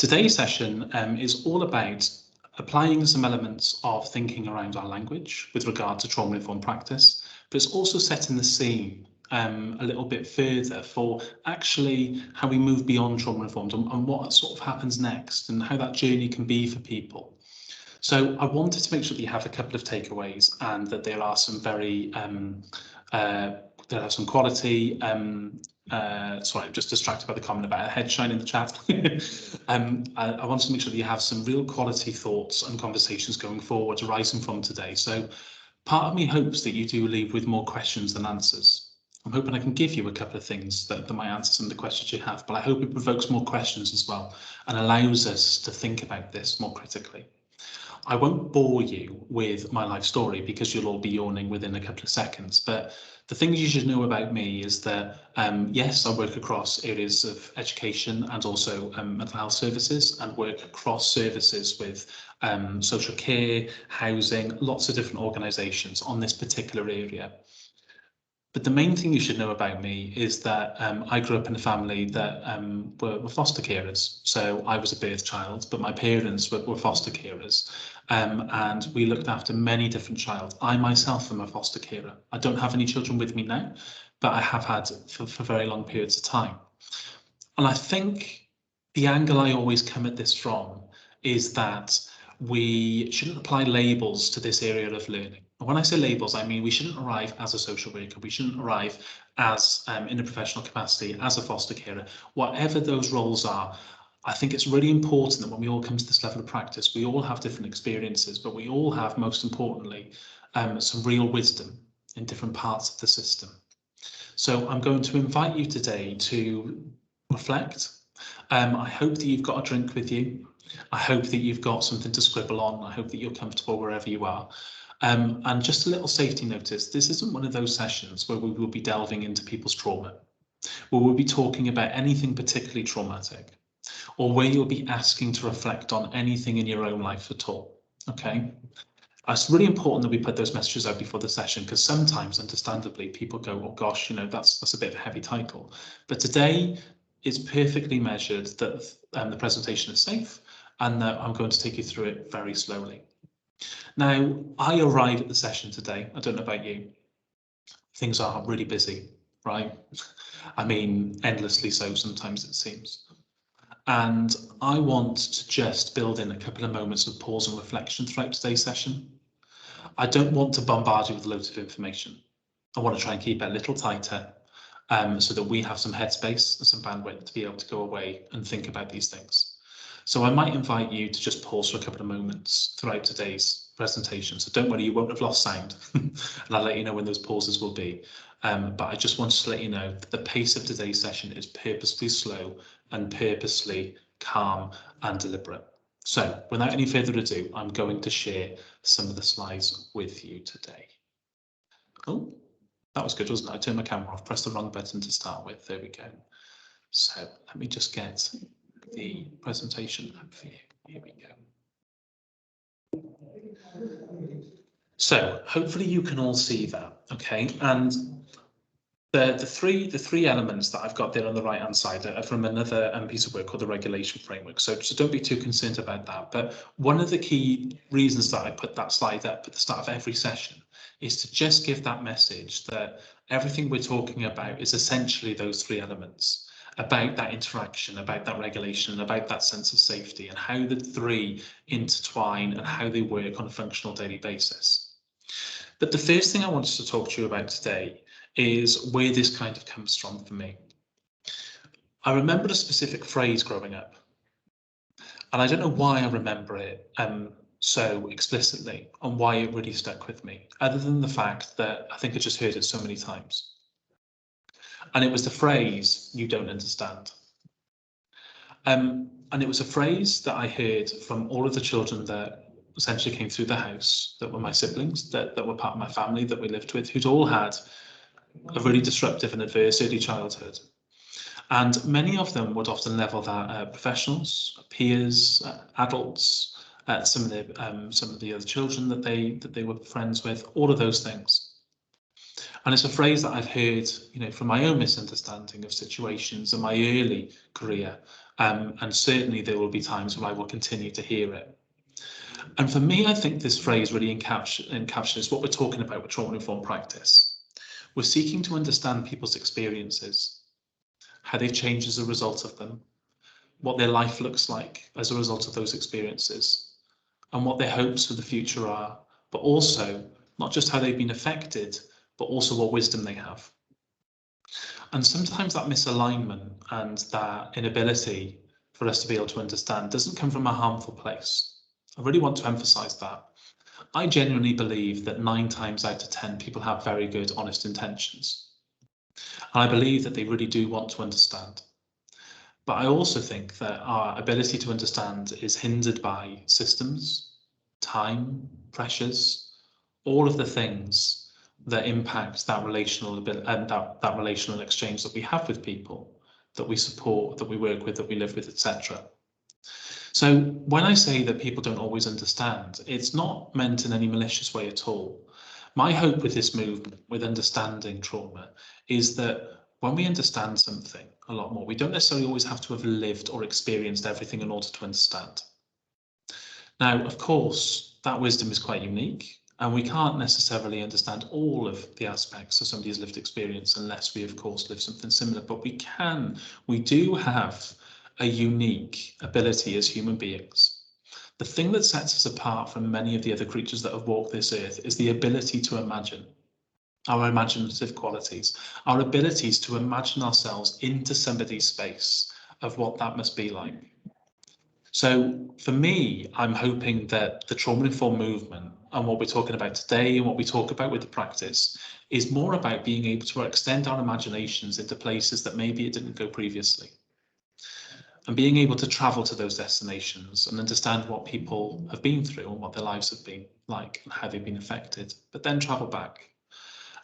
Today's session is all about applying some elements of thinking around our language with regard to trauma-informed practice, but it's also setting the scene a little bit further for actually how we move beyond trauma-informed and what sort of happens next and how that journey can be for people. So I wanted to make sure that you have a couple of takeaways and that there are some very there are some quality. Sorry, I'm just distracted by the comment about a headshine in the chat. I want to make sure that you have some real quality thoughts and conversations going forward arising from today. So part of me hopes that you do leave with more questions than answers. I'm hoping I can give you a couple of things that might answer some of the questions you have, but I hope it provokes more questions as well and allows us to think about this more critically. I won't bore you with my life story because you'll all be yawning within a couple of seconds, but the things you should know about me is that, yes, I work across areas of education and also mental health services and work across services with social care, housing, lots of different organisations on this particular area. But the main thing you should know about me is that I grew up in a family that were foster carers. So I was a birth child, but my parents were foster carers. And we looked after many different children. I myself am a foster carer. I don't have any children with me now, but I have had for very long periods of time. And I think the angle I always come at this from is that we shouldn't apply labels to this area of learning. And when I say labels, I mean we shouldn't arrive as a social worker, we shouldn't arrive as in a professional capacity, as a foster carer, whatever those roles are. I think it's really important that when we all come to this level of practice, we all have different experiences, but we all have, most importantly, some real wisdom in different parts of the system. So I'm going to invite you today to reflect. I hope that you've got a drink with you. I hope that you've got something to scribble on. I hope that you're comfortable wherever you are. And just a little safety notice, this isn't one of those sessions where we will be delving into people's trauma, where we'll be talking about anything particularly traumatic, or where you'll be asking to reflect on anything in your own life at all, okay? It's really important that we put those messages out before the session, because sometimes, understandably, people go, oh gosh, you know, that's a bit of a heavy title. But today it's perfectly measured that the presentation is safe and that I'm going to take you through it very slowly. Now, I arrive at the session today, I don't know about you, things are really busy, right? I mean, endlessly so sometimes it seems. And I want to just build in a couple of moments of pause and reflection throughout today's session. I don't want to bombard you with loads of information. I want to try and keep it a little tighter so that we have some headspace and some bandwidth to be able to go away and think about these things. So I might invite you to just pause for a couple of moments throughout today's presentation. So don't worry, you won't have lost sound. And I'll let you know when those pauses will be. But I just wanted to let you know that the pace of today's session is purposely slow and purposely calm and deliberate. So without any further ado, I'm going to share some of the slides with you today. Oh, that was good, wasn't it? I turned my camera off, pressed the wrong button to start with. There we go. So let me just get the presentation up for you. Here we go. So hopefully you can all see that, okay? And the three elements that I've got there on the right hand side are from another piece of work called the regulation framework. So don't be too concerned about that. But one of the key reasons that I put that slide up at the start of every session is to just give that message that everything we're talking about is essentially those three elements, about that interaction, about that regulation, about that sense of safety, and how the three intertwine and how they work on a functional daily basis. But the first thing I wanted to talk to you about today is where this kind of comes from for me. I remember a specific phrase growing up, and I don't know why I remember it so explicitly and why it really stuck with me, other than the fact that I think I just heard it so many times. And it was the phrase, "you don't understand." And it was a phrase that I heard from all of the children that essentially came through the house, that were my siblings, that were part of my family, that we lived with, who'd all had a really disruptive and adverse early childhood. And many of them would often level that at professionals, peers, adults, some of the other children that they were friends with, all of those things. And it's a phrase that I've heard, from my own misunderstanding of situations in my early career. And certainly there will be times when I will continue to hear it. And for me, I think this phrase really encapsulates what we're talking about with trauma-informed practice. We're seeking to understand people's experiences, how they've changed as a result of them, what their life looks like as a result of those experiences, and what their hopes for the future are, but also not just how they've been affected, but also what wisdom they have. And sometimes that misalignment and that inability for us to be able to understand doesn't come from a harmful place. I really want to emphasize that. I genuinely believe that 9 times out of 10 people have very good, honest intentions. And I believe that they really do want to understand. But I also think that our ability to understand is hindered by systems, time, pressures, all of the things that impact that relational ability and that relational exchange that we have with people, that we support, that we work with, that we live with, etc. So when I say that people don't always understand, it's not meant in any malicious way at all. My hope with this movement, with understanding trauma, is that when we understand something a lot more, we don't necessarily always have to have lived or experienced everything in order to understand. Now, of course, that wisdom is quite unique, and we can't necessarily understand all of the aspects of somebody's lived experience unless we, of course, live something similar. But we do have a unique ability as human beings. The thing that sets us apart from many of the other creatures that have walked this earth is the ability to imagine. Our imaginative qualities, our abilities to imagine ourselves into somebody's space of what that must be like. So for me, I'm hoping that the trauma-informed movement and what we're talking about today and what we talk about with the practice is more about being able to extend our imaginations into places that maybe it didn't go previously. And being able to travel to those destinations and understand what people have been through and what their lives have been like and how they've been affected, but then travel back.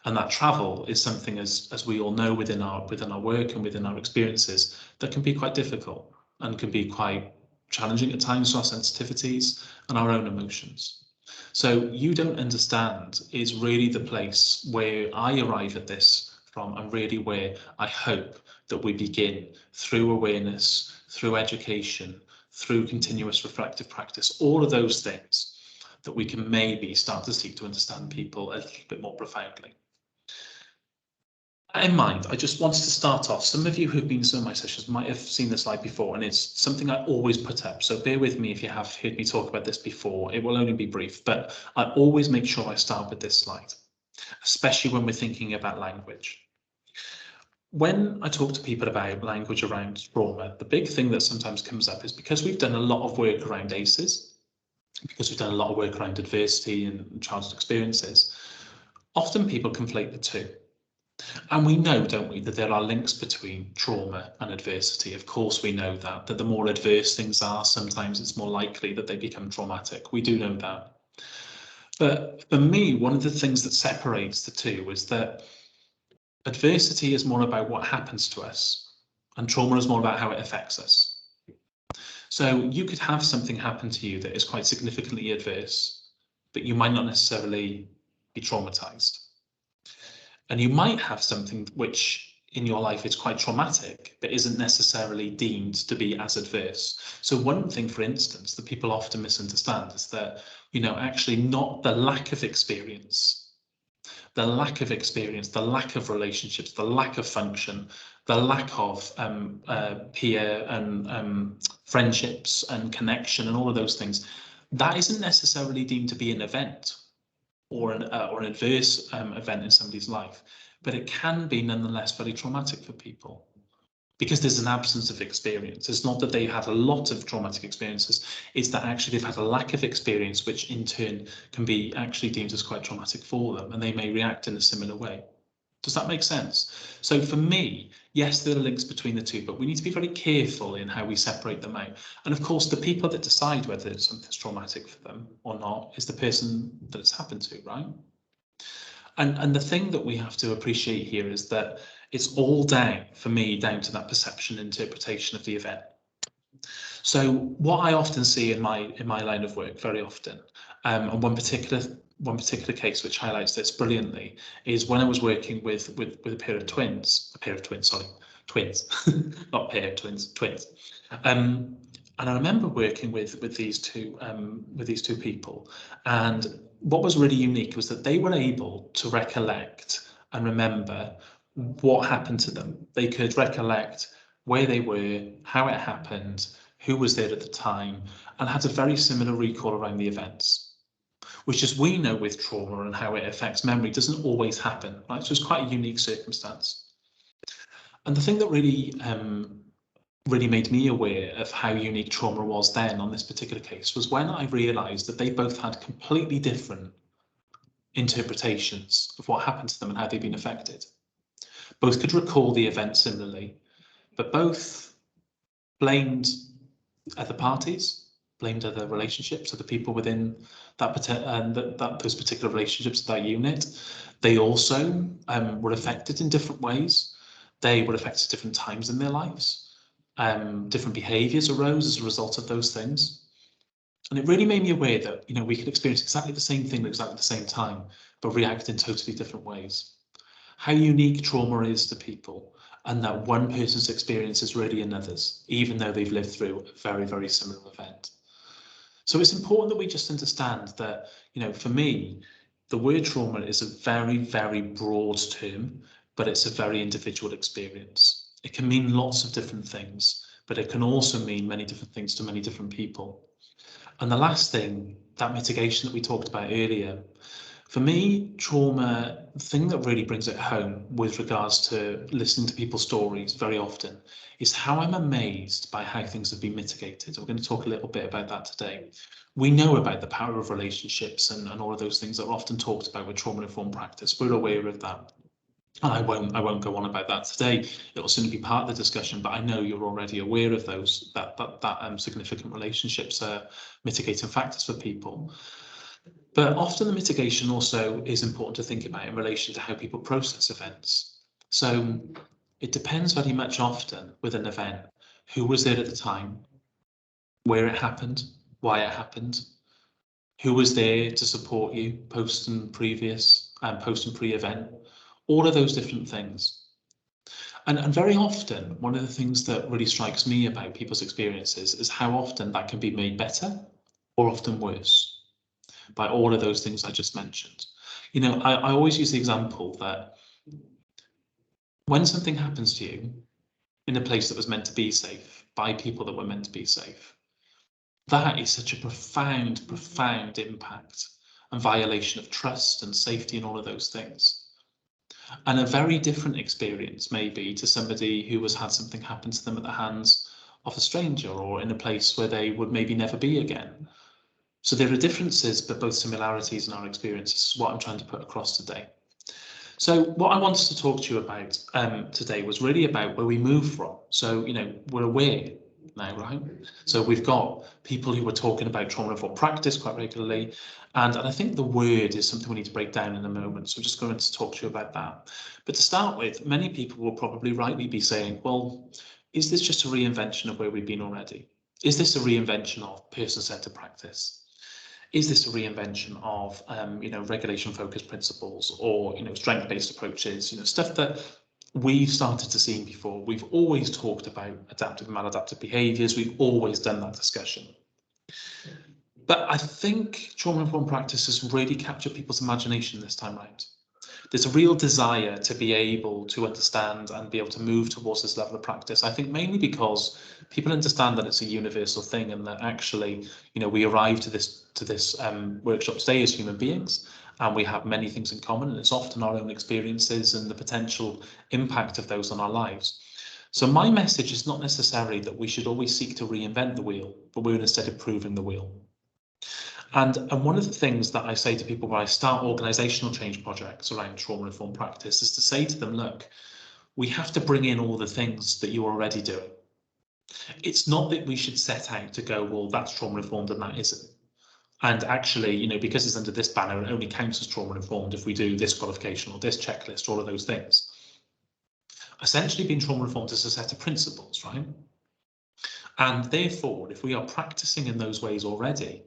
And that travel is something, as we all know, within our work and within our experiences, that can be quite difficult and can be quite challenging at times to our sensitivities and our own emotions. So You Don't Understand is really the place where I arrive at this from, and really where I hope that we begin through awareness, through education, through continuous reflective practice, all of those things, that we can maybe start to seek to understand people a little bit more profoundly. In mind, I just wanted to start off. Some of you who've been to some of my sessions might have seen this slide before, and it's something I always put up. So bear with me if you have heard me talk about this before. It will only be brief, but I always make sure I start with this slide, especially when we're thinking about language. When I talk to people about language around trauma, the big thing that sometimes comes up is because we've done a lot of work around ACEs, because we've done a lot of work around adversity and childhood experiences, often people conflate the two. And we know, don't we, that there are links between trauma and adversity. Of course, we know that the more adverse things are, sometimes it's more likely that they become traumatic. We do know that. But for me, one of the things that separates the two is that adversity is more about what happens to us, and trauma is more about how it affects us. So you could have something happen to you that is quite significantly adverse, but you might not necessarily be traumatized. And you might have something which in your life is quite traumatic, but isn't necessarily deemed to be as adverse. So one thing, for instance, that people often misunderstand is that, actually not the lack of experience, the lack of relationships, the lack of function, the lack of peer and friendships and connection and all of those things, that isn't necessarily deemed to be an event or an adverse event in somebody's life, but it can be nonetheless very traumatic for people because there's an absence of experience. It's not that they've had a lot of traumatic experiences, it's that actually they've had a lack of experience, which in turn can be actually deemed as quite traumatic for them, and they may react in a similar way. Does that make sense? So for me, yes, there are links between the two, but we need to be very careful in how we separate them out. And of course, the people that decide whether something's traumatic for them or not is the person that it's happened to, right? And the thing that we have to appreciate here is that it's all down, for me, down to that perception interpretation of the event. So what I often see in my line of work very often, and one particular one particular case which highlights this brilliantly is when I was working with a pair of twins, not pair, twins. And I remember working with these two people, and what was really unique was that they were able to recollect and remember what happened to them. They could recollect where they were, how it happened, who was there at the time, and had a very similar recall around the events, which, as we know with trauma and how it affects memory, doesn't always happen, right? So it's quite a unique circumstance. And the thing that really made me aware of how unique trauma was then on this particular case was when I realised that they both had completely different interpretations of what happened to them and how they'd been affected. Both could recall the event similarly, but both blamed other parties, blamed other relationships, other people within those particular relationships, that unit. They also were affected in different ways. They were affected at different times in their lives. Different behaviours arose as a result of those things. And it really made me aware that, we could experience exactly the same thing at exactly the same time, but react in totally different ways. How unique trauma is to people, and that one person's experience is really another's, even though they've lived through a very, very similar event. So it's important that we just understand that, for me, the word trauma is a very, very broad term, but it's a very individual experience. It can mean lots of different things, but it can also mean many different things to many different people. And the last thing, that mitigation that we talked about earlier, for me, trauma, the thing that really brings it home with regards to listening to people's stories very often is how I'm amazed by how things have been mitigated. We're going to talk a little bit about that today. We know about the power of relationships and all of those things that are often talked about with trauma-informed practice. We're aware of that. And I won't go on about that today. It will certainly be part of the discussion, but I know you're already aware of those, that significant relationships are mitigating factors for people. But often the mitigation also is important to think about in relation to how people process events. So it depends very much often with an event, who was there at the time, where it happened, why it happened, who was there to support you post and pre-event, all of those different things. And very often, one of the things that really strikes me about people's experiences is how often that can be made better or often worse by all of those things I just mentioned. I always use the example that when something happens to you in a place that was meant to be safe, by people that were meant to be safe, that is such a profound, profound impact and violation of trust and safety and all of those things. And a very different experience maybe to somebody who has had something happen to them at the hands of a stranger or in a place where they would maybe never be again. So there are differences, but both similarities in our experiences is what I'm trying to put across today. So what I wanted to talk to you about today was really about where we move from. So, we're aware now, right? So we've got people who are talking about trauma-informed practice quite regularly. And I think the word is something we need to break down in a moment. So I'm just going to talk to you about that. But to start with, many people will probably rightly be saying, well, is this just a reinvention of where we've been already? Is this a reinvention of person-centered practice? Is this a reinvention of, regulation-focused principles or, strength-based approaches, stuff that we've started to see before? We've always talked about adaptive and maladaptive behaviours. We've always done that discussion. But I think trauma-informed practice has really captured people's imagination this time around. There's a real desire to be able to understand and be able to move towards this level of practice. I think mainly because people understand that it's a universal thing and that actually, we arrive to this workshop today as human beings and we have many things in common, and it's often our own experiences and the potential impact of those on our lives. So my message is not necessarily that we should always seek to reinvent the wheel, but we're instead improving the wheel. And one of the things that I say to people when I start organisational change projects around trauma-informed practice is to say to them, look, we have to bring in all the things that you're already doing. It's not that we should set out to go, well, that's trauma-informed and that isn't. And actually, because it's under this banner, it only counts as trauma-informed if we do this qualification or this checklist, all of those things. Essentially, being trauma-informed is a set of principles, right? And therefore, if we are practicing in those ways already,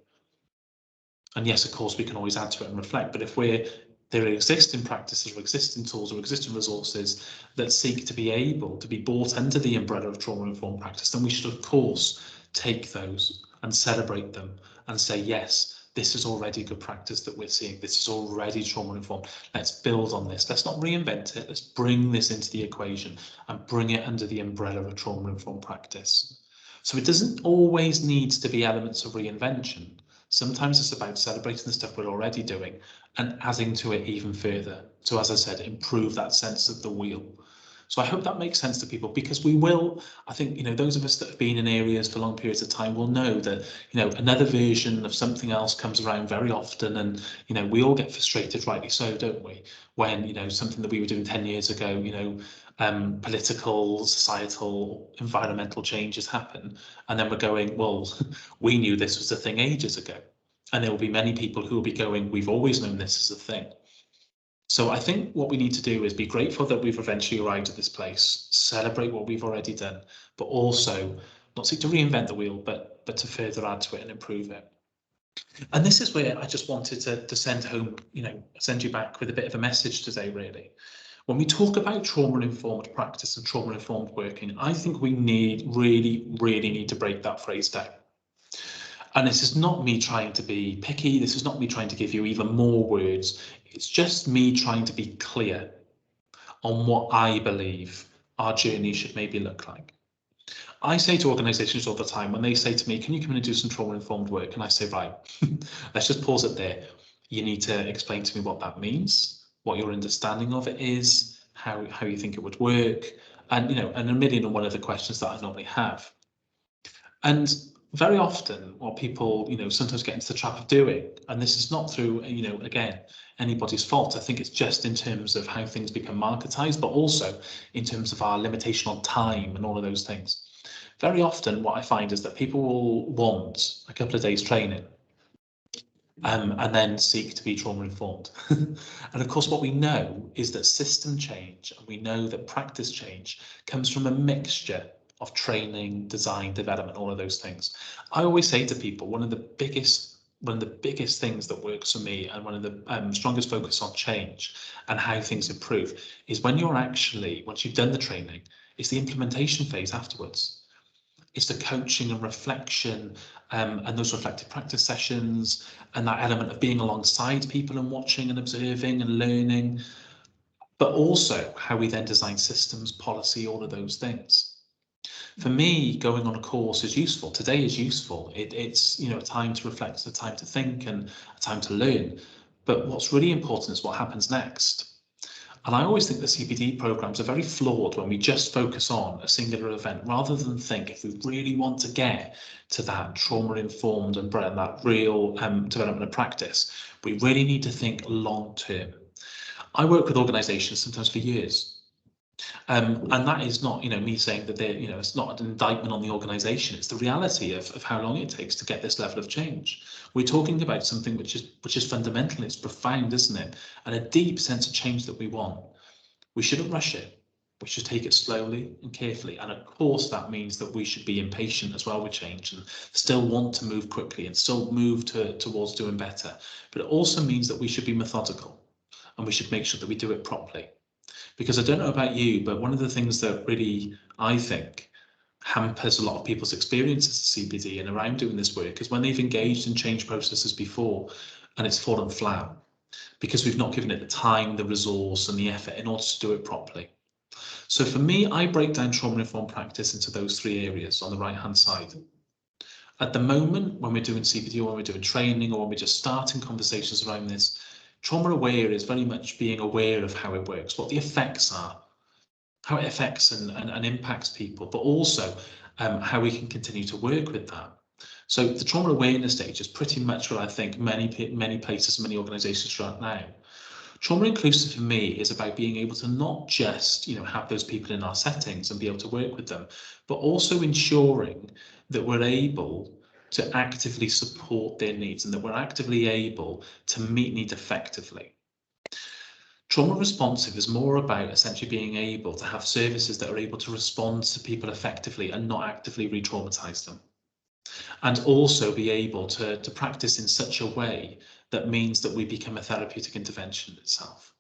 And yes, of course, we can always add to it and reflect, but if there are existing practices or existing tools or existing resources that seek to be able to be brought under the umbrella of trauma-informed practice, then we should, of course, take those and celebrate them and say, yes, this is already good practice that we're seeing. This is already trauma-informed. Let's build on this. Let's not reinvent it. Let's bring this into the equation and bring it under the umbrella of trauma-informed practice. So it doesn't always need to be elements of reinvention. Sometimes it's about celebrating the stuff we're already doing and adding to it even further. So as I said, improve that sense of the wheel. So I hope that makes sense to people, because we will, I think, those of us that have been in areas for long periods of time will know that, another version of something else comes around very often, and, we all get frustrated, rightly so, don't we? When, something that we were doing 10 years ago, political, societal, environmental changes happen, and then we're going, well, we knew this was a thing ages ago. And there will be many people who will be going, we've always known this is a thing. So I think what we need to do is be grateful that we've eventually arrived at this place, celebrate what we've already done, but also not seek to reinvent the wheel, but to further add to it and improve it. And this is where I just wanted to send home, send you back with a bit of a message today, really. When we talk about trauma-informed practice and trauma-informed working, I think we really need to break that phrase down. And this is not me trying to be picky. This is not me trying to give you even more words. It's just me trying to be clear on what I believe our journey should maybe look like. I say to organisations all the time, when they say to me, can you come in and do some trauma-informed work? And I say, right, let's just pause it there. You need to explain to me what that means, what your understanding of it is, how you think it would work, and, and a million and one other questions that I normally have. And very often what people, sometimes get into the trap of doing, and this is not through, again, anybody's fault. I think it's just in terms of how things become marketized, but also in terms of our limitation on time and all of those things. Very often what I find is that people will want a couple of days training and then seek to be trauma informed. And of course, what we know is that system change, and we know that practice change comes from a mixture of training, design, development, all of those things. I always say to people, one of the biggest things that works for me, and one of the strongest focus on change and how things improve, is when you're actually, once you've done the training, it's the implementation phase afterwards. It's the coaching and reflection, and those reflective practice sessions, and that element of being alongside people and watching and observing and learning, but also how we then design systems, policy, all of those things. For me, going on a course is useful. Today is useful. It's a time to reflect, a time to think, and a time to learn. But what's really important is what happens next. And I always think that CPD programs are very flawed when we just focus on a singular event, rather than think, if we really want to get to that trauma-informed and that real development of practice, we really need to think long term. I work with organisations sometimes for years. And that is not, me saying that they're, it's not an indictment on the organisation. It's the reality of how long it takes to get this level of change. We're talking about something which is fundamental. It's profound, isn't it? And a deep sense of change that we want. We shouldn't rush it. We should take it slowly and carefully. And of course, that means that we should be impatient as well with change, and still want to move quickly and still move towards doing better. But it also means that we should be methodical, and we should make sure that we do it properly. Because I don't know about you, but one of the things that really, I think, hampers a lot of people's experiences of CPD and around doing this work is when they've engaged in change processes before and it's fallen flat, because we've not given it the time, the resource and the effort in order to do it properly. So for me, I break down trauma-informed practice into those three areas on the right-hand side. At the moment, when we're doing CPD, or when we're doing training, or when we're just starting conversations around this, trauma aware is very much being aware of how it works, what the effects are, how it affects and impacts people, but also how we can continue to work with that. So the trauma awareness stage is pretty much what I think many places, many organisations are at now. Trauma inclusive for me is about being able to not just, have those people in our settings and be able to work with them, but also ensuring that we're able to actively support their needs and that we're actively able to meet needs effectively. Trauma responsive is more about essentially being able to have services that are able to respond to people effectively and not actively re-traumatize them. and also be able to practice in such a way that means that we become a therapeutic intervention itself.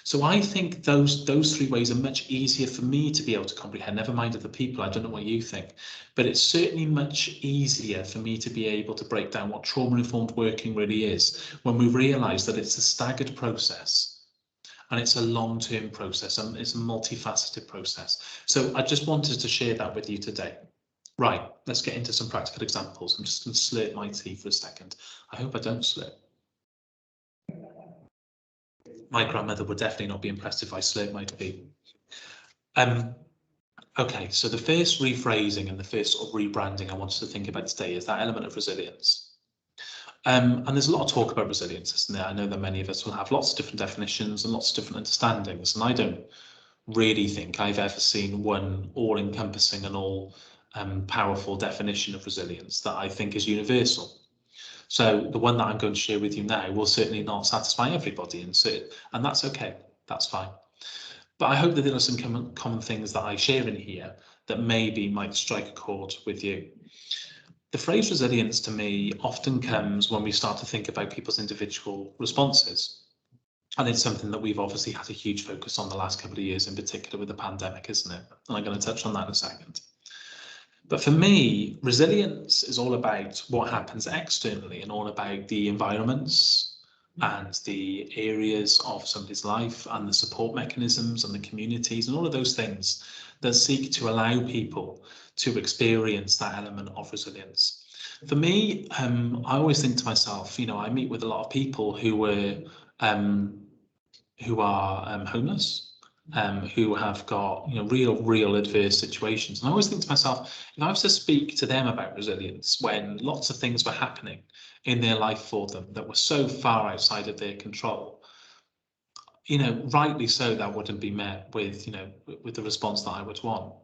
So I think those three ways are much easier for me to be able to comprehend, never mind other people. I don't know what you think, but it's certainly much easier for me to be able to break down what trauma-informed working really is when we realise that it's a staggered process and it's a long-term process and it's a multifaceted process. So I just wanted to share that with you today. Right, let's get into some practical examples. I'm just going to slurp my tea for a second. I hope I don't slurp. My grandmother would definitely not be impressed if I slurp my tea. Okay, so the first rephrasing and the first sort of rebranding I wanted to think about today is that element of resilience. And there's a lot of talk about resilience, isn't there? I know that many of us will have lots of different definitions and lots of different understandings, and I don't really think I've ever seen one all-encompassing and all powerful definition of resilience that I think is universal. So the one that I'm going to share with you now will certainly not satisfy everybody, and that's okay, that's fine. But I hope that there are some common things that I share in here that maybe might strike a chord with you. The phrase resilience to me often comes when we start to think about people's individual responses. And it's something that we've obviously had a huge focus on the last couple of years, in particular with the pandemic, isn't it? And I'm going to touch on that in a second. But for me, resilience is all about what happens externally and all about the environments and the areas of somebody's life and the support mechanisms and the communities and all of those things that seek to allow people to experience that element of resilience. For me, I always think to myself, you know, I meet with a lot of people who are homeless, who have got, you know, real adverse situations. And I always think to myself, if I was to speak to them about resilience when lots of things were happening in their life for them that were so far outside of their control, you know, rightly so, that wouldn't be met with, you know, with the response that I would want.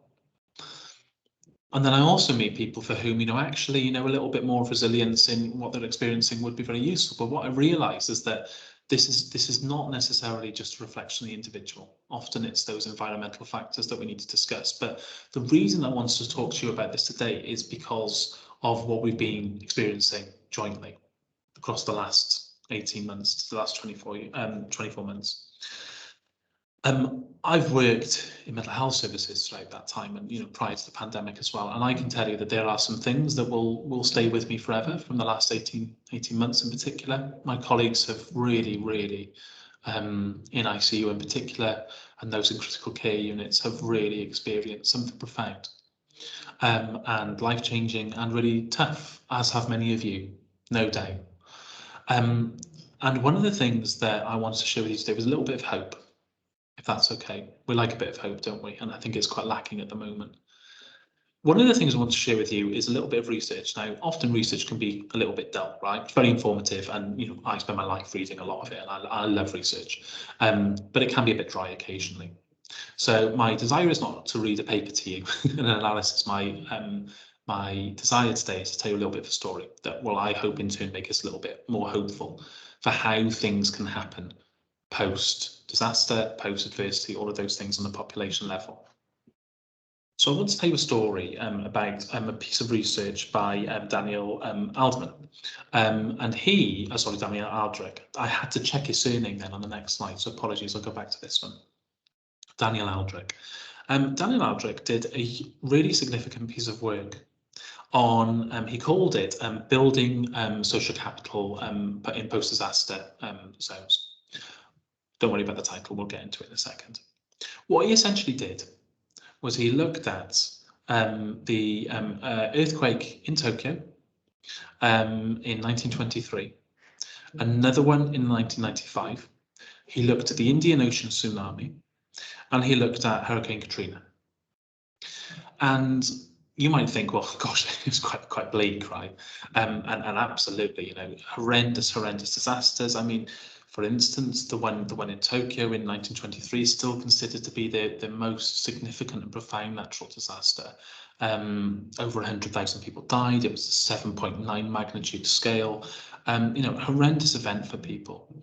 And then I also meet people for whom, you know, actually, you know, a little bit more of resilience in what they're experiencing would be very useful. But what I realise is that this is not necessarily just a reflection of the individual. Often it's those environmental factors that we need to discuss. But the reason I wanted to talk to you about this today is because of what we've been experiencing jointly across the last 18 months to the last 24 months. I've worked in mental health services throughout that time, and, you know, prior to the pandemic as well. And I can tell you that there are some things that will stay with me forever from the last 18 months in particular. My colleagues have really, in ICU in particular, and those in critical care units have really experienced something profound and life-changing and really tough, as have many of you, no doubt. And one of the things that I wanted to share with you today was a little bit of hope, if that's okay. We like a bit of hope, don't we? And I think it's quite lacking at the moment. One of the things I want to share with you is a little bit of research. Now, often research can be a little bit dull, right? It's very informative, and, you know, I spend my life reading a lot of it, and I love research, but it can be a bit dry occasionally. So my desire is not to read a paper to you, an analysis. My desire today is to tell you a little bit of a story that will, I hope, in turn make us a little bit more hopeful for how things can happen post-disaster, post-adversity, all of those things on the population level. So I want to tell you a story about a piece of research by Daniel Aldman. Daniel Aldrich. I had to check his surname then on the next slide, so apologies, I'll go back to this one. Daniel Aldrich. Daniel Aldrich did a really significant piece of work on, he called it building social capital in post-disaster zones. Don't worry about the title, we'll get into it in a second. What he essentially did was he looked at the earthquake in Tokyo in 1923, another one in 1995. He looked at the Indian Ocean tsunami, and he looked at Hurricane Katrina. And you might think, well, gosh, it's quite bleak, right? And absolutely, you know, horrendous disasters. I mean, for instance, the one in Tokyo in 1923 is still considered to be the most significant and profound natural disaster. Over 100,000 people died. It was a 7.9 magnitude scale. You know, horrendous event for people.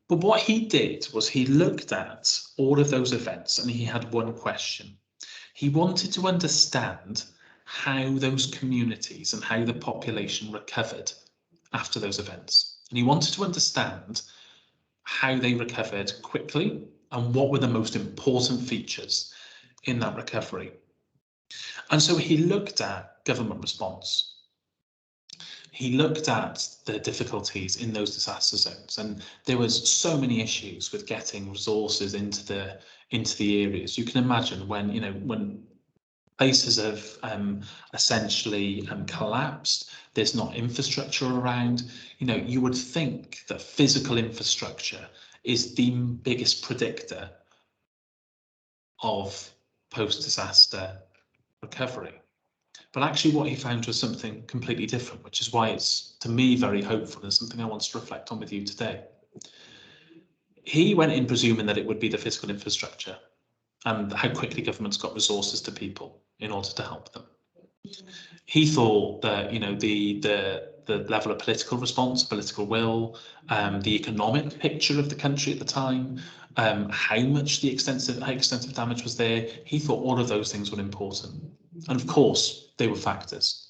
But what he did was he looked at all of those events and he had one question. He wanted to understand how those communities and how the population recovered after those events. And he wanted to understand how they recovered quickly and what were the most important features in that recovery. And so he looked at government response. He looked at the difficulties in those disaster zones, and there was so many issues with getting resources into the areas. You can imagine when places have essentially collapsed, there's not infrastructure around. You would think that physical infrastructure is the biggest predictor of post-disaster recovery. But actually what he found was something completely different, which is why it's, to me, very hopeful and something I want to reflect on with you today. He went in presuming that it would be the physical infrastructure and how quickly governments got resources to people in order to help them. He thought that, the level of political response, political will, the economic picture of the country at the time, how much the extensive damage was there, he thought all of those things were important. And of course, they were factors.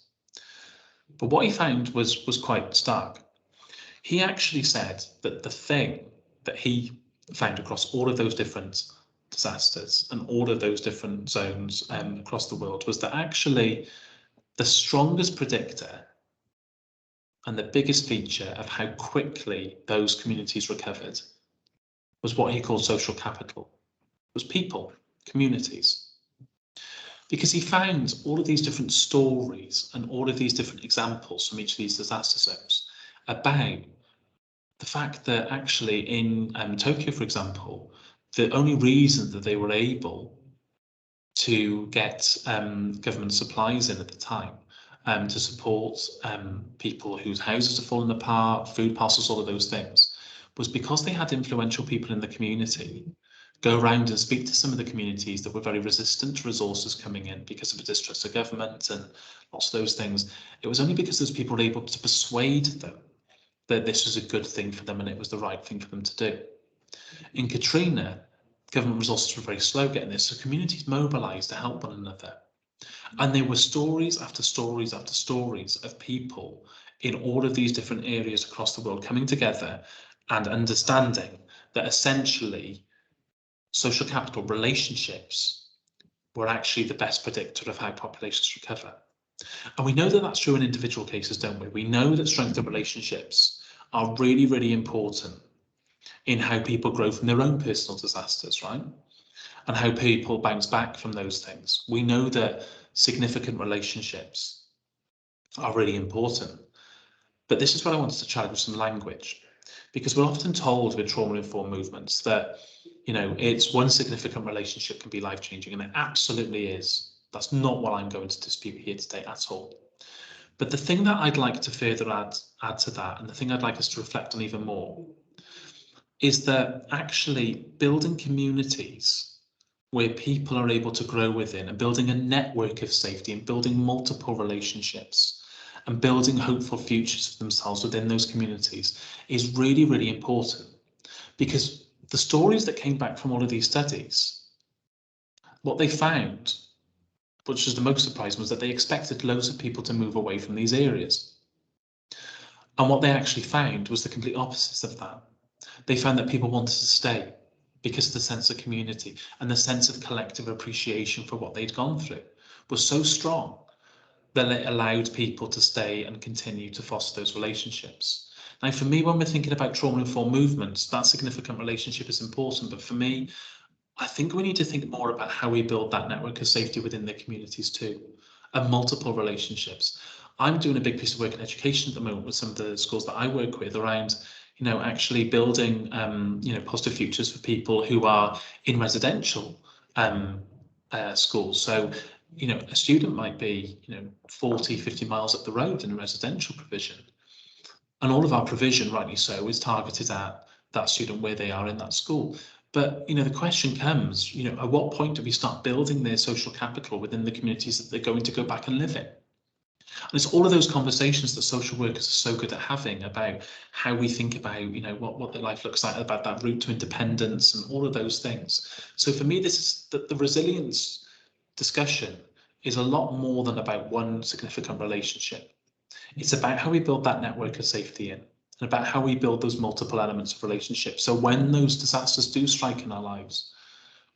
But what he found was quite stark. He actually said that the thing that he found across all of those different disasters and all of those different zones across the world was that actually the strongest predictor and the biggest feature of how quickly those communities recovered was what he called social capital. It was people, communities. Because he found all of these different stories and all of these different examples from each of these disaster zones about the fact that actually in Tokyo, for example, the only reason that they were able to get government supplies in at the time to support people whose houses had fallen apart, food parcels, all of those things, was because they had influential people in the community go around and speak to some of the communities that were very resistant to resources coming in because of a distrust of government and lots of those things. It was only because those people were able to persuade them that this was a good thing for them and it was the right thing for them to do. In Katrina, government resources were very slow getting this, so communities mobilised to help one another. And there were stories after stories after stories of people in all of these different areas across the world coming together and understanding that essentially social capital relationships were actually the best predictor of how populations recover. And we know that that's true in individual cases, don't we? We know that strength of relationships are really, really important in how people grow from their own personal disasters, right? And how people bounce back from those things. We know that significant relationships are really important. But this is what I wanted to challenge with some language, because we're often told with trauma-informed movements that, it's one significant relationship can be life-changing, and it absolutely is. That's not what I'm going to dispute here today at all. But the thing that I'd like to further add to that, and the thing I'd like us to reflect on even more, is that actually building communities where people are able to grow within and building a network of safety and building multiple relationships and building hopeful futures for themselves within those communities is really, really important. Because the stories that came back from all of these studies, what they found, which was the most surprising, was that they expected loads of people to move away from these areas. And what they actually found was the complete opposite of that. They found that people wanted to stay because the sense of community and the sense of collective appreciation for what they'd gone through was so strong that it allowed people to stay and continue to foster those relationships. Now, for me, when we're thinking about trauma-informed movements, that significant relationship is important. But for me, I think we need to think more about how we build that network of safety within the communities too, and multiple relationships. I'm doing a big piece of work in education at the moment with some of the schools that I work with around, actually building, positive futures for people who are in residential schools. So, a student might be, 40, 50 miles up the road in a residential provision. And all of our provision, rightly so, is targeted at that student where they are in that school. But, the question comes, at what point do we start building their social capital within the communities that they're going to go back and live in? And it's all of those conversations that social workers are so good at having about how we think about, what their life looks like, about that route to independence and all of those things. So for me, this is the resilience discussion is a lot more than about one significant relationship. It's about how we build that network of safety in, and about how we build those multiple elements of relationships. So when those disasters do strike in our lives,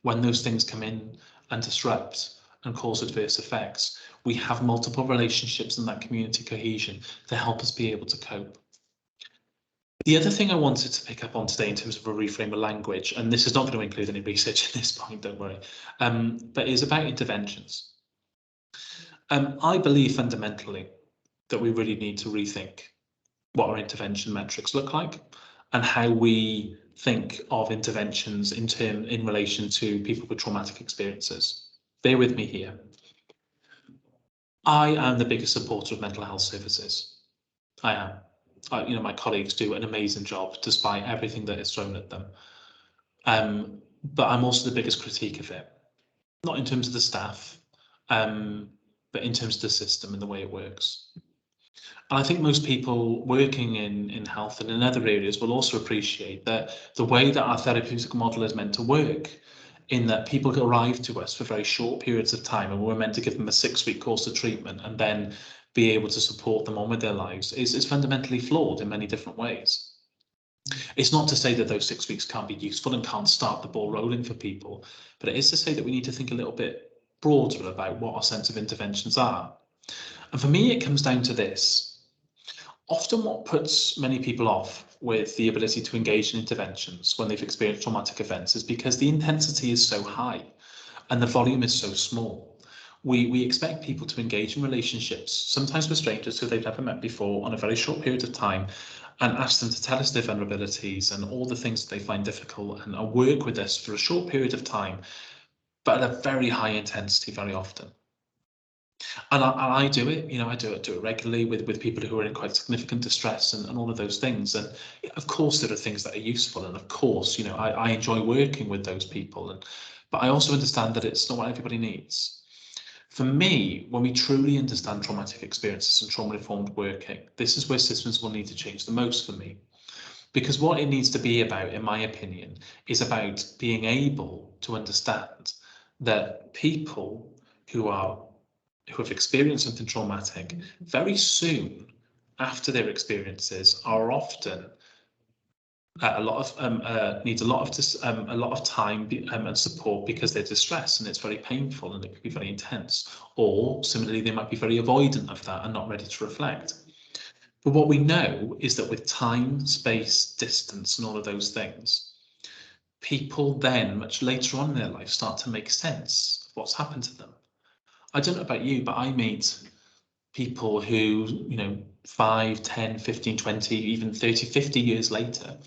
when those things come in and disrupt and cause adverse effects, we have multiple relationships and that community cohesion to help us be able to cope. The other thing I wanted to pick up on today in terms of a reframe of language, and this is not going to include any research at this point, don't worry, but is about interventions. I believe fundamentally that we really need to rethink what our intervention metrics look like and how we think of interventions in relation to people with traumatic experiences. Bear with me here. I am the biggest supporter of mental health services. I am. My colleagues do an amazing job despite everything that is thrown at them. But I'm also the biggest critique of it, not in terms of the staff, but in terms of the system and the way it works. And I think most people working in health and in other areas will also appreciate that the way that our therapeutic model is meant to work, in that people arrive to us for very short periods of time and we're meant to give them a 6-week course of treatment and then be able to support them on with their lives, is fundamentally flawed in many different ways. It's not to say that those 6 weeks can't be useful and can't start the ball rolling for people, but it is to say that we need to think a little bit broader about what our sense of interventions are. And for me, it comes down to this. Often what puts many people off with the ability to engage in interventions when they've experienced traumatic events is because the intensity is so high and the volume is so small. We expect people to engage in relationships, sometimes with strangers who they've never met before, on a very short period of time, and ask them to tell us their vulnerabilities and all the things that they find difficult and work with us for a short period of time, but at a very high intensity very often. And I do it, I do it regularly with people who are in quite significant distress and all of those things. And of course, there are things that are useful. And of course, I enjoy working with those people. But I also understand that it's not what everybody needs. For me, when we truly understand traumatic experiences and trauma-informed working, this is where systems will need to change the most for me. Because what it needs to be about, in my opinion, is about being able to understand that people who have experienced something traumatic very soon after their experiences are often needs a lot of time and support because they're distressed and it's very painful and it can be very intense. Or similarly, they might be very avoidant of that and not ready to reflect. But what we know is that with time, space, distance, and all of those things, people then much later on in their life start to make sense of what's happened to them. I don't know about you, but I meet people who, 5, 10, 15, 20, even 30, 50 years later,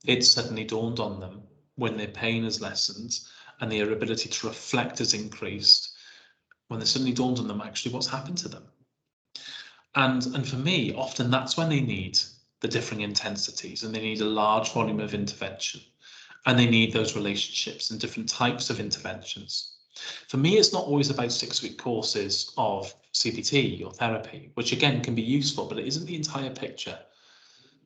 it suddenly dawned on them when their pain has lessened and their ability to reflect has increased, when it suddenly dawned on them actually what's happened to them. And for me, often that's when they need the differing intensities and they need a large volume of intervention and they need those relationships and different types of interventions. For me, it's not always about 6-week courses of CBT or therapy, which again can be useful, but it isn't the entire picture.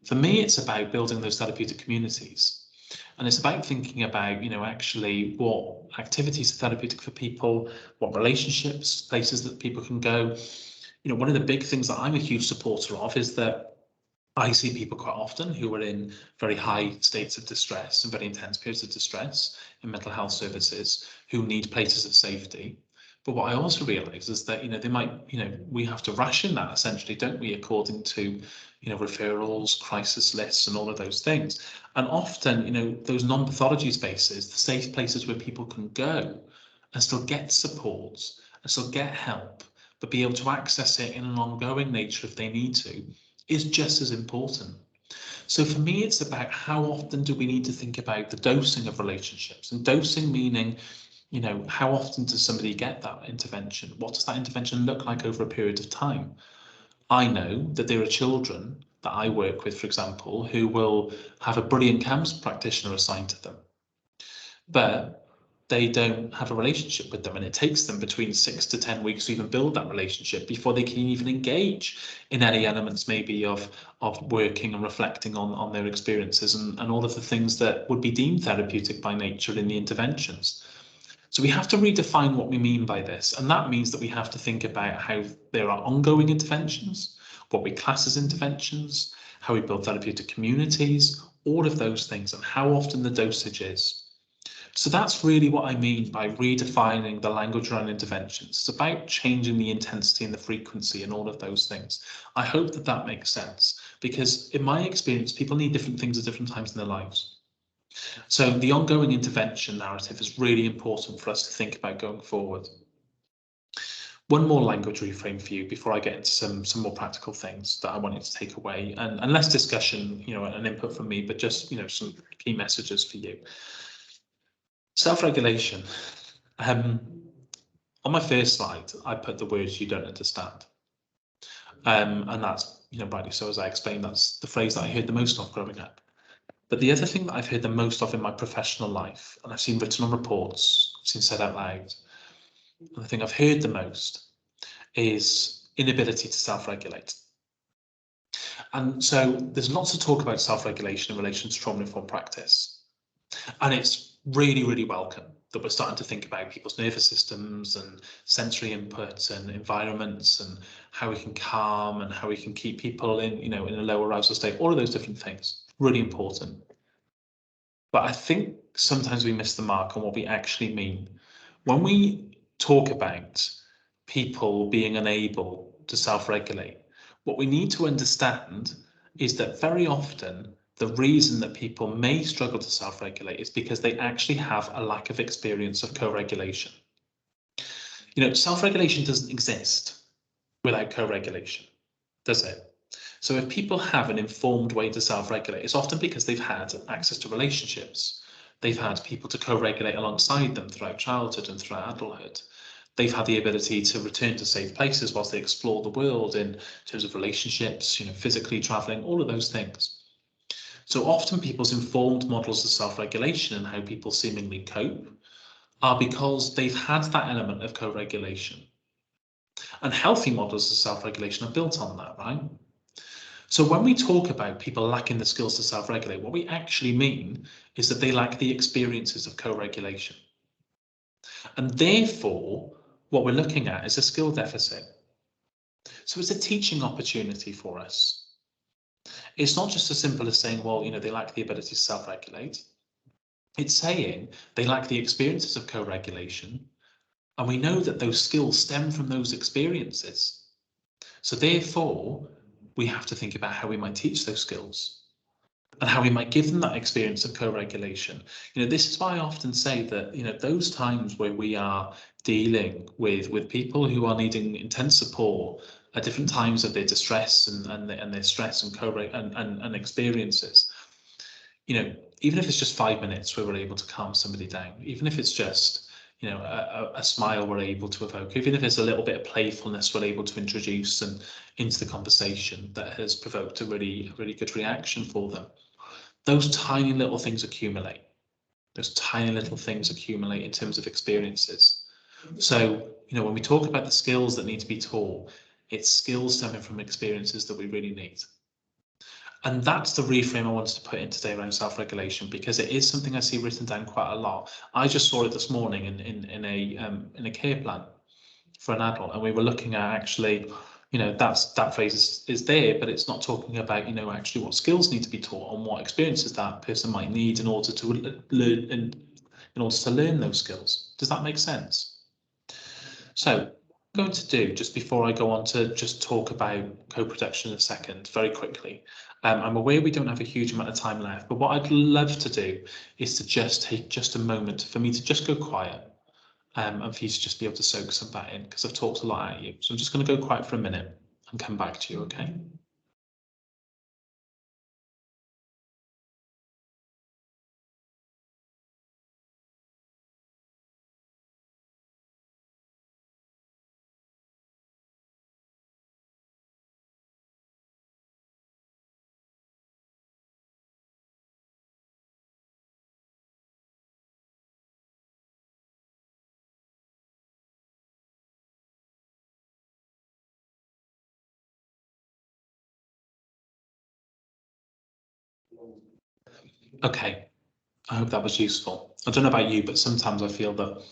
For me, it's about building those therapeutic communities. And it's about thinking about, actually what activities are therapeutic for people, what relationships, places that people can go. One of the big things that I'm a huge supporter of is that I see people quite often who are in very high states of distress and very intense periods of distress in mental health services who need places of safety. But what I also realise is that, they might, we have to ration that essentially, don't we, according to, referrals, crisis lists and all of those things. And often, those non-pathology spaces, the safe places where people can go and still get support and still get help, but be able to access it in an ongoing nature if they need to, is just as important. So for me, it's about how often do we need to think about the dosing of relationships, and dosing meaning, how often does somebody get that intervention? What does that intervention look like over a period of time? I know that there are children that I work with, for example, who will have a brilliant CAMHS practitioner assigned to them, but they don't have a relationship with them, and it takes them between 6 to 10 weeks to even build that relationship before they can even engage in any elements maybe of working and reflecting on their experiences and all of the things that would be deemed therapeutic by nature in the interventions. So we have to redefine what we mean by this, and that means that we have to think about how there are ongoing interventions, what we class as interventions, how we build therapeutic communities, all of those things, and how often the dosage is. So that's really what I mean by redefining the language around interventions. It's about changing the intensity and the frequency and all of those things. I hope that that makes sense, because in my experience, people need different things at different times in their lives. So the ongoing intervention narrative is really important for us to think about going forward. One more language reframe for you before I get into some more practical things that I want you to take away, and less discussion, and input from me, but just, some key messages for you. Self-regulation. On my first slide, I put the words "you don't understand," and that's, rightly so, as I explained, that's the phrase that I heard the most of growing up. But the other thing that I've heard the most of in my professional life, and I've seen written on reports, I've seen said out loud, and the thing I've heard the most is inability to self-regulate. And so there's lots of talk about self-regulation in relation to trauma-informed practice. And it's really, really welcome that we're starting to think about people's nervous systems and sensory inputs and environments and how we can calm and how we can keep people in a lower arousal state, all of those different things, really important. But I think sometimes we miss the mark on what we actually mean. When we talk about people being unable to self-regulate, what we need to understand is that very often the reason that people may struggle to self-regulate is because they actually have a lack of experience of co-regulation. Self-regulation doesn't exist without co-regulation, does it? So if people have an informed way to self-regulate, it's often because they've had access to relationships. They've had people to co-regulate alongside them throughout childhood and throughout adulthood. They've had the ability to return to safe places whilst they explore the world in terms of relationships, physically traveling, all of those things. So often people's informed models of self-regulation and how people seemingly cope are because they've had that element of co-regulation. And healthy models of self-regulation are built on that, right? So when we talk about people lacking the skills to self-regulate, what we actually mean is that they lack the experiences of co-regulation. And therefore, what we're looking at is a skill deficit. So it's a teaching opportunity for us. It's not just as simple as saying, well, they lack the ability to self-regulate. It's saying they lack the experiences of co-regulation. And we know that those skills stem from those experiences. So therefore, we have to think about how we might teach those skills and how we might give them that experience of co-regulation. This is why I often say that, those times where we are dealing with people who are needing intense support at different times of their distress and their stress and experiences, even if it's just 5 minutes where we're able to calm somebody down, even if it's just a smile we're able to evoke, even if it's a little bit of playfulness we're able to introduce and into the conversation that has provoked a really good reaction for them. Those tiny little things accumulate. Those tiny little things accumulate in terms of experiences. So, when we talk about the skills that need to be taught, it's skills stemming from experiences that we really need. And that's the reframe I wanted to put in today around self-regulation, because it is something I see written down quite a lot. I just saw it this morning in a care plan for an adult, and we were looking at actually, that phrase is there, but it's not talking about actually what skills need to be taught and what experiences that person might need in order to learn those skills. Does that make sense? So I'm going to do, just before I go on to just talk about co-production in a second, very quickly. I'm aware we don't have a huge amount of time left, but what I'd love to do is to just take just a moment for me to just go quiet, and for you to just be able to soak some of that in, because I've talked a lot at you. So I'm just going to go quiet for a minute and come back to you, okay? Okay, I hope that was useful. I don't know about you, but sometimes I feel that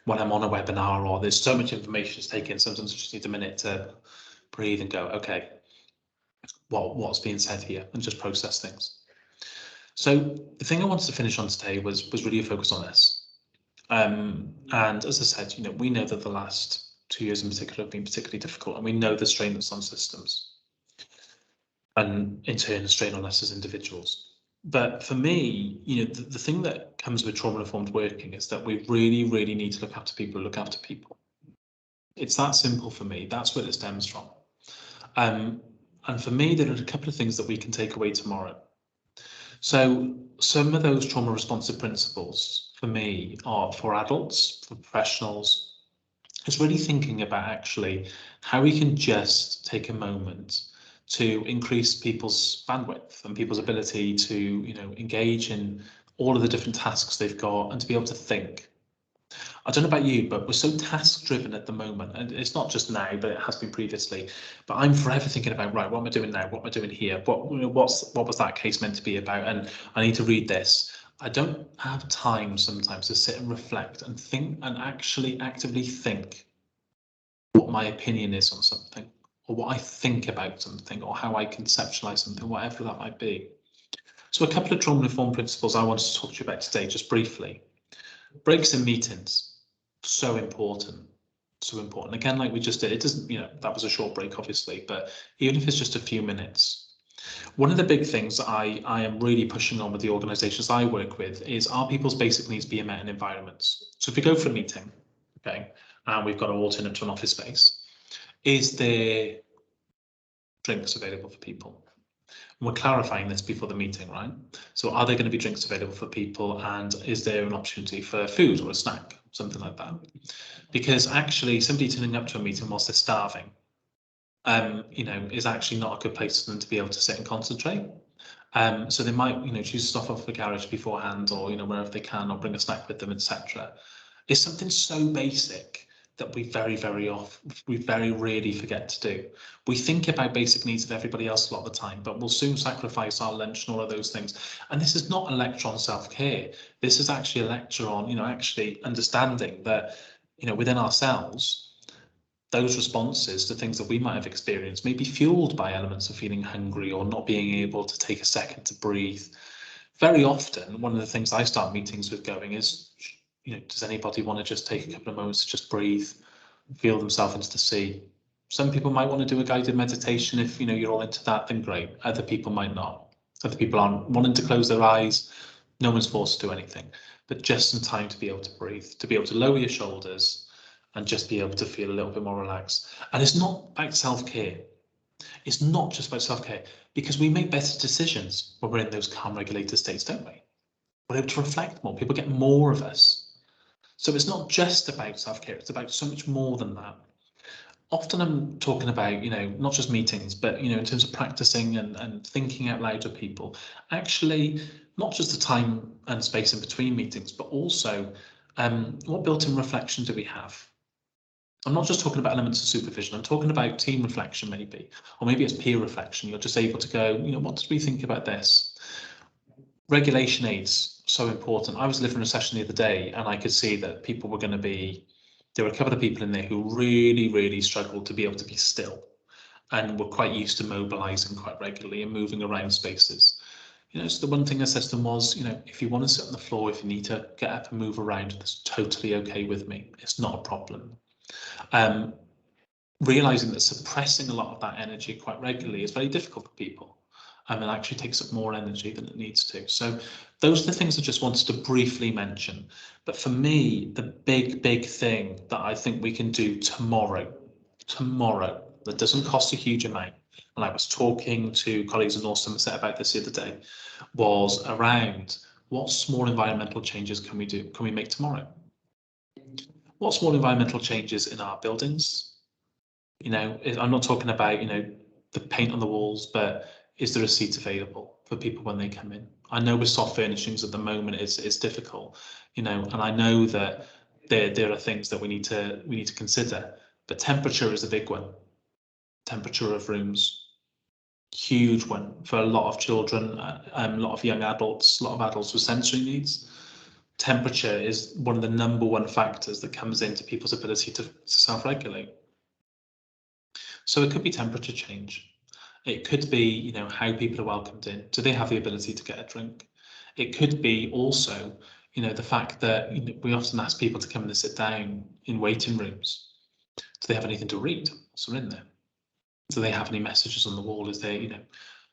when I'm on a webinar or there's so much information to take in, sometimes I just need a minute to breathe and go, okay, what's being said here, and just process things. So the thing I wanted to finish on today was really a focus on this. And as I said, we know that the last 2 years in particular have been particularly difficult, and we know the strain that's on systems, and in turn, the strain on us as individuals. But for me, the thing that comes with trauma-informed working is that we really, really need to look after people who look after people. It's that simple for me. That's where it stems from. And for me, there are a couple of things that we can take away tomorrow. So some of those trauma responsive principles for me are for adults, for professionals. It's really thinking about actually how we can just take a moment to increase people's bandwidth and people's ability to, engage in all of the different tasks they've got and to be able to think. I don't know about you, but we're so task driven at the moment, and it's not just now, but it has been previously. But I'm forever thinking about, right, what am I doing now? What am I doing here? What was that case meant to be about? And I need to read this. I don't have time sometimes to sit and reflect and think and actually actively think what my opinion is on something, or what I think about something, or how I conceptualize something, whatever that might be. So a couple of trauma-informed principles I wanted to talk to you about today, just briefly. Breaks in meetings, so important. Again, like we just did, it doesn't, that was a short break, obviously, but even if it's just a few minutes. One of the big things that I am really pushing on with the organisations I work with is, are people's basic needs being met in environments? So if we go for a meeting, okay, and we've got an alternate to an office space, is there drinks available for people? And we're clarifying this before the meeting, right? So are there going to be drinks available for people, and is there an opportunity for food or a snack, something like that? Because actually somebody turning up to a meeting whilst they're starving, is actually not a good place for them to be able to sit and concentrate. So they might, choose to stop off the garage beforehand, or, wherever they can, or bring a snack with them, etc. It's something so basic that we very rarely forget to do. We think about basic needs of everybody else a lot of the time, but we'll soon sacrifice our lunch and all of those things. And this is not a lecture on self-care. This is actually a lecture on, actually understanding that, within ourselves, those responses to things that we might have experienced may be fueled by elements of feeling hungry or not being able to take a second to breathe. Very often, one of the things I start meetings with going is, does anybody want to just take a couple of moments to just breathe, feel themselves into the sea? Some people might want to do a guided meditation. If you're all into that, then great. Other people might not. Other people aren't wanting to close their eyes. No one's forced to do anything, but just some time to be able to breathe, to be able to lower your shoulders and just be able to feel a little bit more relaxed. And it's not about self-care. It's not just about self-care, because we make better decisions when we're in those calm, regulated states, don't we? We're able to reflect more. People get more of us. So it's not just about self-care, it's about so much more than that. Often I'm talking about, not just meetings, but, in terms of practicing and thinking out loud to people, actually, not just the time and space in between meetings, but also what built-in reflection do we have? I'm not just talking about elements of supervision, I'm talking about team reflection maybe, or maybe it's peer reflection. You're just able to go, what did we think about this? Regulation aids, so important. I was delivering a session the other day and I could see that people were going to be, there were a couple of people in there who really struggled to be able to be still and were quite used to mobilizing quite regularly and moving around spaces. So the one thing I said to them was, if you want to sit on the floor, if you need to get up and move around, that's totally okay with me. It's not a problem. Realizing that suppressing a lot of that energy quite regularly is very difficult for people. It actually takes up more energy than it needs to. So those are the things I just wanted to briefly mention. But for me, the big thing that I think we can do tomorrow, that doesn't cost a huge amount, and I was talking to colleagues in North Somerset about this the other day, was around what small environmental changes can we make tomorrow? What small environmental changes in our buildings? I'm not talking about, the paint on the walls, but is there a seat available for people when they come in? I know with soft furnishings at the moment it's difficult, and I know that there are things that we need to consider, but temperature is a big one. Temperature of rooms, huge one for a lot of children, a lot of young adults, a lot of adults with sensory needs. temperature is one of the #1 factors that comes into people's ability to self-regulate. So it could be temperature change. It could be, you know, how people are welcomed in. Do they have the ability to get a drink? It could be also, you know, the fact that, you know, we often ask people to come in and sit down in waiting rooms. Do they have anything to read? What's in there? Do they have any messages on the wall? Is there, you know,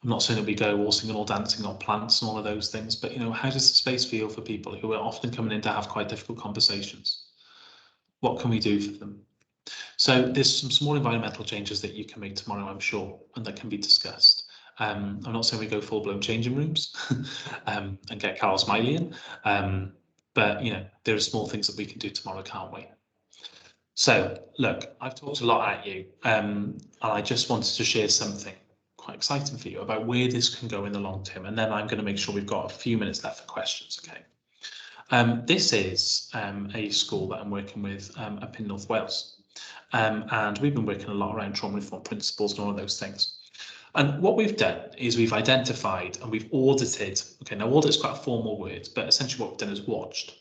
I'm not saying that we go all singing, all dancing on plants and all of those things, but, you know, how does the space feel for people who are often coming in to have quite difficult conversations? What can we do for them? So there's some small environmental changes that you can make tomorrow, I'm sure, and that can be discussed. I'm not saying we go full-blown changing rooms and get Carol Smiley in, but, you know, there are small things that we can do tomorrow, can't we? So, look, I've talked a lot at you, and I just wanted to share something quite exciting for you about where this can go in the long term, and then I'm going to make sure we've got a few minutes left for questions, okay? This is a school that I'm working with up in North Wales, and we've been working a lot around trauma informed principles and all of those things. And what we've done is we've identified and we've audited, okay, now audit is quite a formal word, but essentially what we've done is watched.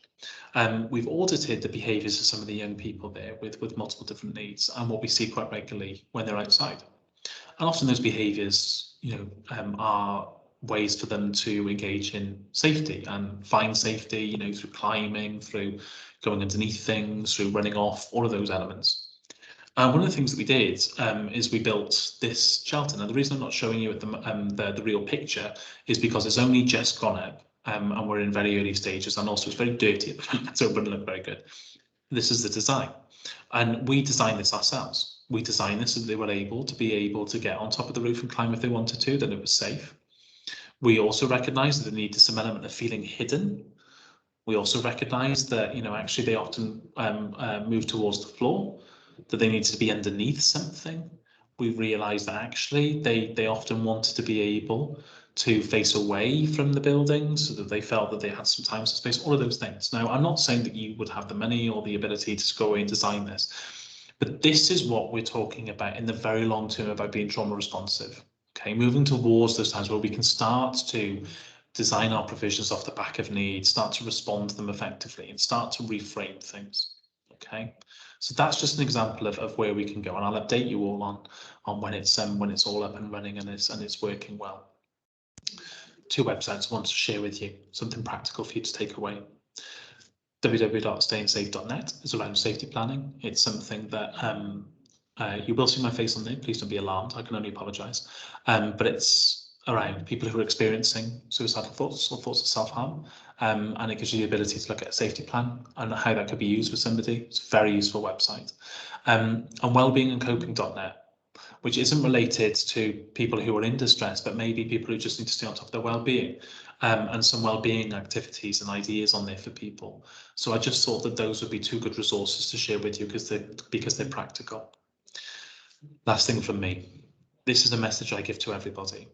We've audited the behaviours of some of the young people there with multiple different needs, and what we see quite regularly when they're outside. And often those behaviours, you know, are ways for them to engage in safety and find safety, you know, through climbing, through going underneath things, through running off, all of those elements. And one of the things that we did is we built this shelter. Now, the reason I'm not showing you at the real picture is because it's only just gone up, and we're in very early stages, and also it's very dirty, so it wouldn't look very good. This is the design, and we designed this ourselves. We designed this so that they were able to get on top of the roof and climb if they wanted to, that it was safe. We also recognised that they needed some element of feeling hidden. We also recognised that, you know, actually they often move towards the floor, that they needed to be underneath something. We realised that actually they often wanted to be able to face away from the building so that they felt that they had some time, some space, all of those things. Now, I'm not saying that you would have the money or the ability to go away and design this, but this is what we're talking about in the very long term about being trauma responsive. Okay, moving towards those times where we can start to design our provisions off the back of need, start to respond to them effectively, and start to reframe things. Okay, so that's just an example of where we can go, and I'll update you all on when it's all up and running and it's working well. 2 websites I want to share with you, something practical for you to take away. www.stayingsafe.net is around safety planning. It's something that you will see my face on there. Please don't be alarmed. I can only apologise. But it's around people who are experiencing suicidal thoughts or thoughts of self-harm, and it gives you the ability to look at a safety plan and how that could be used with somebody. It's a very useful website. And wellbeingandcoping.net, which isn't related to people who are in distress, but maybe people who just need to stay on top of their well-being, and some well-being activities and ideas on there for people. So I just thought that those would be 2 good resources to share with you because they're practical. Last thing from me. This is a message I give to everybody.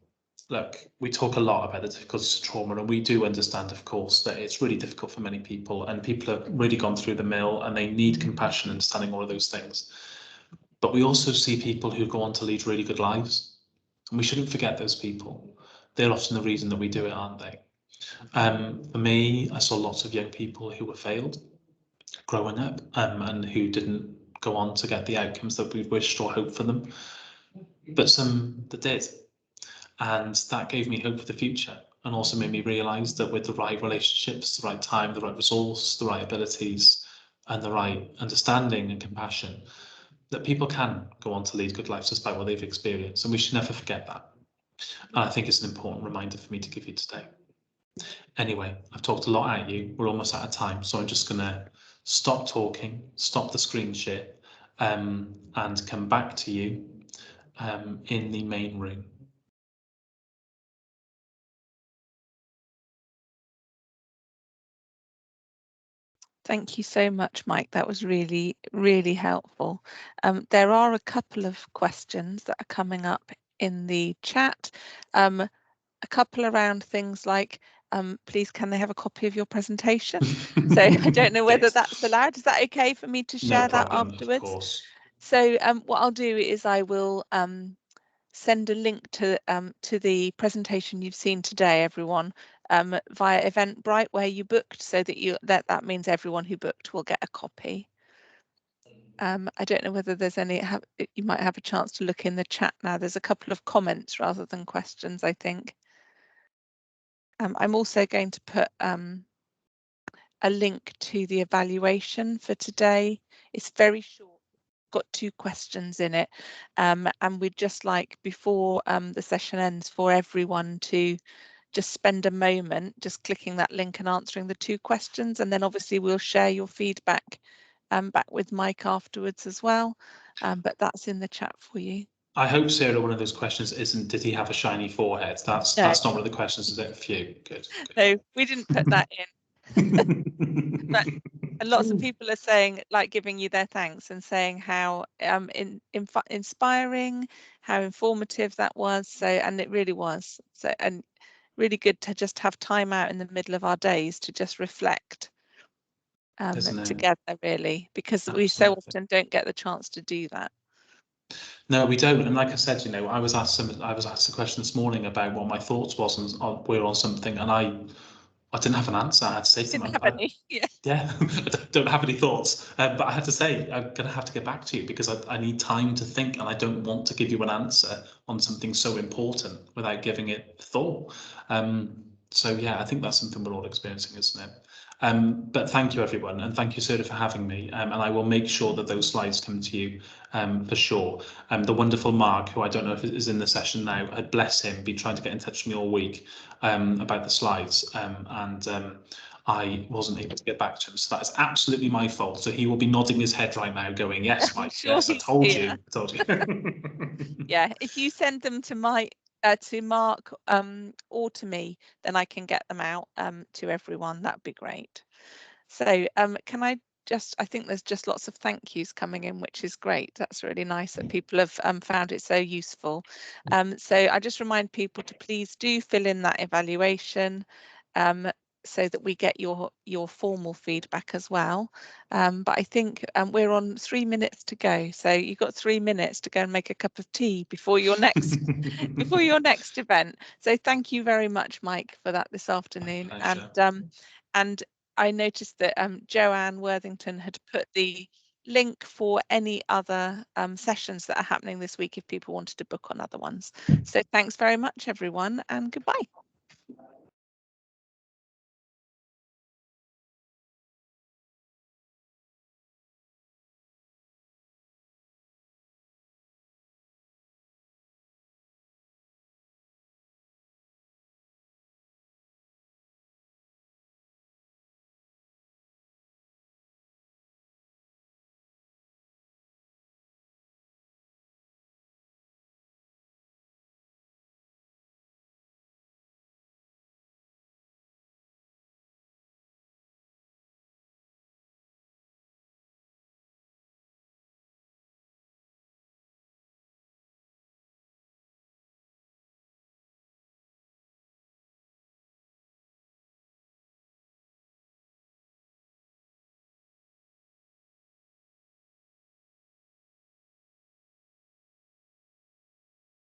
Look, we talk a lot about the difficulties of trauma, and we do understand, of course, that it's really difficult for many people, and people have really gone through the mill and they need compassion, understanding all of those things. But we also see people who go on to lead really good lives, and we shouldn't forget those people. They're often the reason that we do it, aren't they? For me, I saw lots of young people who were failed growing up, and who didn't go on to get the outcomes that we wished or hoped for them, but some that did. And that gave me hope for the future, and also made me realise that with the right relationships, the right time, the right resource, the right abilities, and the right understanding and compassion, that people can go on to lead good lives despite what they've experienced, and we should never forget that. And I think it's an important reminder for me to give you today. Anyway, I've talked a lot at you. We're almost out of time, so I'm just going to stop talking, stop the screen share, and come back to you in the main room. Thank you so much, Mike. That was really, really helpful. There are a couple of questions that are coming up in the chat. A couple around things like, please, can they have a copy of your presentation? So I don't know whether that's allowed. Is that okay for me to share that afterwards? Of course. So what I'll do is I will send a link to the presentation you've seen today, everyone, via Eventbrite where you booked, so that that means everyone who booked will get a copy. I don't know whether there's any, you might have a chance to look in the chat now. There's a couple of comments rather than questions, I think. I'm also going to put a link to the evaluation for today. It's very short, got 2 questions in it, and we'd just like, before the session ends, for everyone to just spend a moment just clicking that link and answering the 2 questions, and then obviously we'll share your feedback back with Mike afterwards as well, but that's in the chat for you. I hope, Sarah, one of those questions isn't, did he have a shiny forehead? That's not one of the questions, is it? Phew, good. No, we didn't put that in. But lots of people are saying, like, giving you their thanks and saying how inspiring, how informative that was. So, and it really was. So, and really good to just have time out in the middle of our days to just reflect together, really, because we so often don't get the chance to do that. No, we don't. And like I said, you know, I was asked a question this morning about what my thoughts were on something, and I didn't have an answer. I had to say to them, yeah, I don't have any thoughts. But I had to say, I'm going to have to get back to you because I need time to think, and I don't want to give you an answer on something so important without giving it thought. So yeah, I think that's something we're all experiencing, isn't it? But thank you, everyone, and thank you, Sarah, for having me. And I will make sure that those slides come to you for sure. The wonderful Mark, who I don't know if is in the session now, bless him, been trying to get in touch with me all week about the slides, and I wasn't able to get back to him. So that is absolutely my fault. So he will be nodding his head right now, going, "Yes, Mike, sure, yes, I told you. I told you." Yeah, if you send them to Mark or to me, then I can get them out to everyone. That'd be great. So can I think there's just lots of thank yous coming in, which is great. That's really nice that people have found it so useful. So I just remind people to please do fill in that evaluation so that we get your formal feedback as well. But I think we're on 3 minutes to go, so you've got 3 minutes to go and make a cup of tea before your next before your next event. So thank you very much, Mike, for that this afternoon. And I noticed that Joanne Worthington had put the link for any other sessions that are happening this week if people wanted to book on other ones. So thanks very much, everyone, and goodbye.